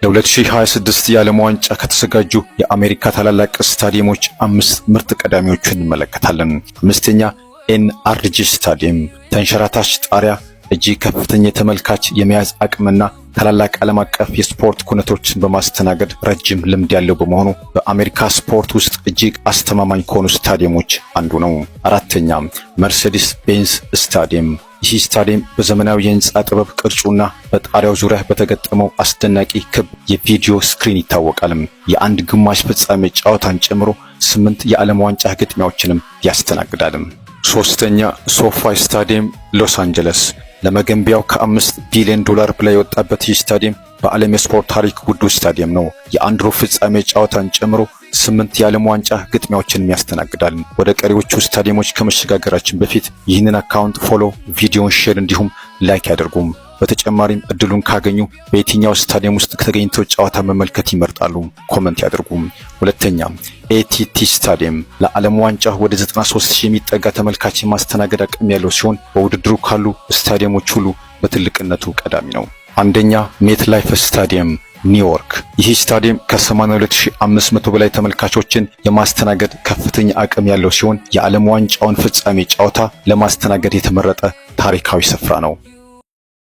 ለ2026 የዓለም ዋንጫ ከተዘጋጁ የአሜሪካ ታላላቅ ስታዲየሞች 5 ምርጥ ቀዳሚዎችን እንመለከታለን። አምስተኛ ኤንአርጂ ስታዲየም ተንሸራታች ጣሪያ፣ እጅግ ከፍተኛ የተመልካች የመያዝ አቅምና ታላላቅ ዓለም አቀፍ የስፖርት ኩነቶችን በማስተናገድ ረጅም ልምድ ያለው በመሆኑ በአሜሪካ ስፖርት ውስጥ እጅግ አስተማማኝ ከሆኑ ስታዲየሞች አንዱ ነው። አራተኛ መርሴዲስ ቤንዝ ስታዲየም። ይህ ስታዲየም በዘመናዊ የህንፃ ጥበብ ቅርጹና በጣሪያው ዙሪያ በተገጠመው አስደናቂ ክብ የቪዲዮ ስክሪን ይታወቃል። የአንድ ግማሽ ፍጻሜ ጨዋታን ጨምሮ 8 የዓለም ዋንጫ ግጥሚያዎችንም ያስተናግዳል። ሶስተኛ ሶፋይ ስታዲየም ሎስ አንጀለስ። ለመገንቢያው ከ5 ቢሊዮን ዶላር በላይ የወጣበት ይህ ስታዲየም በዓለም የስፖርት ታሪክ ውዱ ስታዲየም ነው። የአንድ ሩብ ፍጻሜ ጨዋታን ጨምሮ 8 የዓለም ዋንጫ ግጥሚያዎችን ያስተናግዳል። ወደ ቀሪዎቹ ስታዲየሞች ከመሸጋገራችን በፊት ይህንን አካውንት ፎሎ፣ ቪዲዮን ሼር እንዲሁም ላይክ ያደርጉም። በተጨማሪም እድሉን ካገኙ በየትኛው ስታዲየም ውስጥ ከተገኝተው ጨዋታ መመልከት ይመርጣሉ? ኮመንት ያደርጉም። ሁለተኛ ኤቲቲ ስታዲየም ለዓለም ዋንጫ ወደ 93,000 የሚጠጋ ተመልካች የማስተናገድ አቅም ያለው ሲሆን በውድድሩ ካሉ ስታዲየሞች ሁሉ በትልቅነቱ ቀዳሚ ነው። አንደኛ ሜት ላይፍ ስታዲየም ኒውዮርክ። ይህ ስታዲየም ከ82,500 በላይ ተመልካቾችን የማስተናገድ ከፍተኛ አቅም ያለው ሲሆን የዓለም ዋንጫውን ፍጻሜ ጨዋታ ለማስተናገድ የተመረጠ ታሪካዊ ስፍራ ነው።